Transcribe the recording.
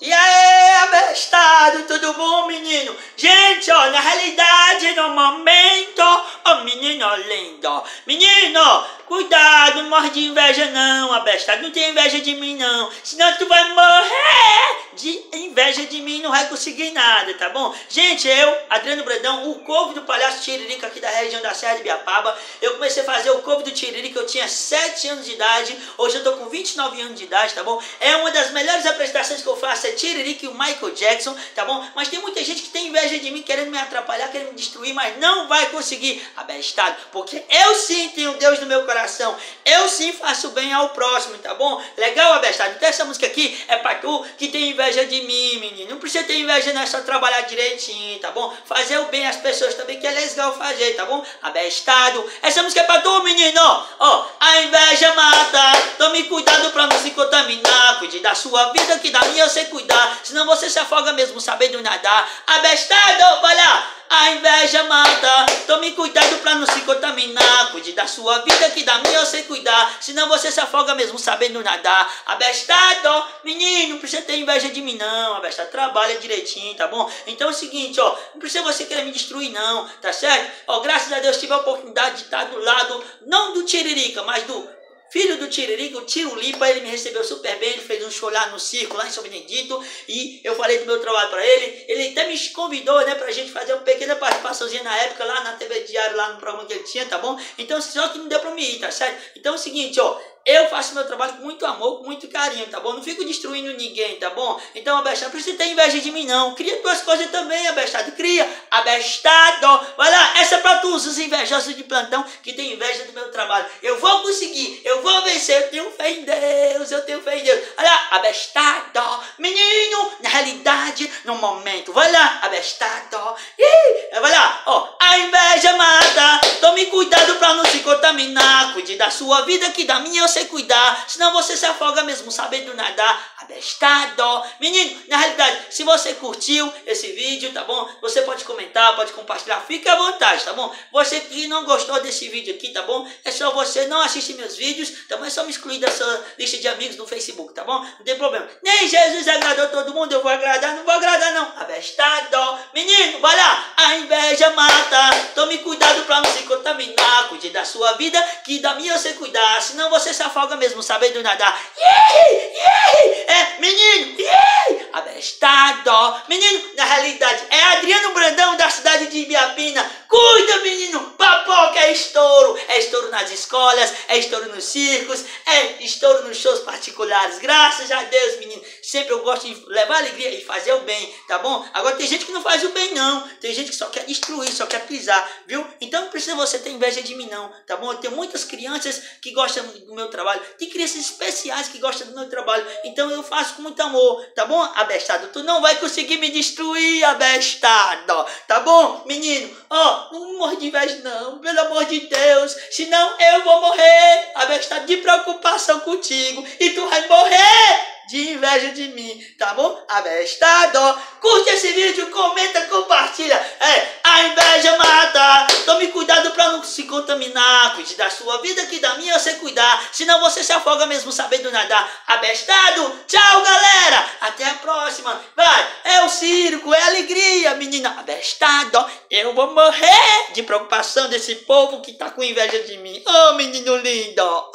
E aí, abestado, tudo bom, menino? Gente, ó, na realidade, no momento, ó, menino lindo. Menino, cuidado, não morre de inveja não, abestado. Não tem inveja de mim não, senão tu vai morrer de inveja de mim, não vai conseguir nada, tá bom? Gente, eu, Adriano Brandão, o couve do palhaço Tiririca aqui da região da Serra de Ibiapaba. Eu comecei a fazer o couve do Tiririca, eu tinha 7 anos de idade, hoje eu tô com 29 anos de idade, tá bom? É uma das melhores apresentações que eu faço, Tiririca e o Michael Jackson, tá bom? Mas tem muita gente que tem inveja de mim, querendo me atrapalhar, querendo me destruir, mas não vai conseguir, abestado, porque eu sim tenho Deus no meu coração, eu sim faço bem ao próximo, tá bom? Legal, abestado? Então essa música aqui é pra tu que tem inveja de mim, menino. Não precisa ter inveja, não, é só trabalhar direitinho, tá bom? Fazer o bem às pessoas também, que é legal fazer, tá bom? Abestado, essa música é pra tu, menino, ó, a inveja mata, tome cuidado pra não se contaminar, cuide da sua vida, que da minha eu sei cuidar, senão você se afoga mesmo sabendo nadar. Abestado, vai lá! A inveja mata, tome cuidado pra não se contaminar, cuide da sua vida, que da minha eu sei cuidar, senão você se afoga mesmo sabendo nadar. Abestado, menino, não precisa ter inveja de mim não, abestado, trabalha direitinho, tá bom? Então é o seguinte, ó, não precisa você querer me destruir não, tá certo? Ó, graças a Deus tive a oportunidade de estar do lado, não do Tiririca, mas do filho do Tiririca, o Tiro Lipa. Ele me recebeu super bem, ele fez um show lá no circo, lá em São Benedito, e eu falei do meu trabalho para ele, ele até me convidou, né, pra gente fazer uma pequena participaçãozinha na época, lá na TV Diário, lá no programa que ele tinha, tá bom? Então, só que não deu pra me ir, tá certo? Então é o seguinte, ó, eu faço meu trabalho com muito amor, com muito carinho, tá bom? Não fico destruindo ninguém, tá bom? Então, abestado, não precisa ter inveja de mim, não. Cria tuas coisas também, abestado. Cria, abestado. Vai lá, essa é pra tu, os invejosos de plantão que tem inveja do meu trabalho. Eu vou conseguir, eu vou vencer. Eu tenho fé em Deus, eu tenho fé em Deus. Vai lá, abestado. Menino, na realidade, no momento. Vai lá, abestado. Vai lá, ó. A inveja mata. Tome cuidado pra não se contaminar. Cuide da sua vida, que da minha eu sei cuidar, senão você se afoga mesmo sabendo nadar. Abestado, menino, na realidade, se você curtiu esse vídeo, tá bom? Você pode comentar, pode compartilhar, fica à vontade, tá bom? Você que não gostou desse vídeo aqui, tá bom? É só você não assistir meus vídeos, tá bom? É só me excluir da sua lista de amigos no Facebook, tá bom? Não tem problema. Nem Jesus agradou todo mundo, eu vou agradar, não vou agradar não. Abestado, menino, vai lá, a inveja mata, tome cuidado pra não se contaminar, cuide da sua vida, que da minha eu sei cuidar, senão você se afoga mesmo sabendo nadar. Menino, abestado, menino, na realidade é Adriano Brandão da cidade de Ibiapina. Cuida, menino, papoca é estouro nas escolas, é estouro nos circos, é estouro nos shows particulares. Graças a Deus, menino, sempre eu gosto de levar alegria e fazer o bem, tá bom? Agora tem gente que não faz o bem não, tem gente que só quer destruir, só quer pisar, viu? Então não precisa você ter inveja de mim não, tá bom? Eu tenho muitas crianças que gostam do meu trabalho, tem crianças especiais que gostam do meu trabalho, então eu faço com muito amor, tá bom, abestado? Tu não vai conseguir me destruir, abestado, tá bom, menino? Ó, não morre de inveja não, pelo amor de Deus, senão eu vou morrer, abestado, de preocupação contigo, e tu vai morrer de inveja de mim, tá bom? Abestado, curte esse vídeo, comenta, compartilha. A inveja mata, tome cuidado pra não se contaminar, cuide da sua vida, que da minha eu sei cuidar, senão você se afoga mesmo sabendo nadar. Abestado, tchau galera, até a próxima. Vai, é o circo, é a alegria, menina. Abestado, eu vou morrer de preocupação desse povo que tá com inveja de mim. Oh, menino lindo.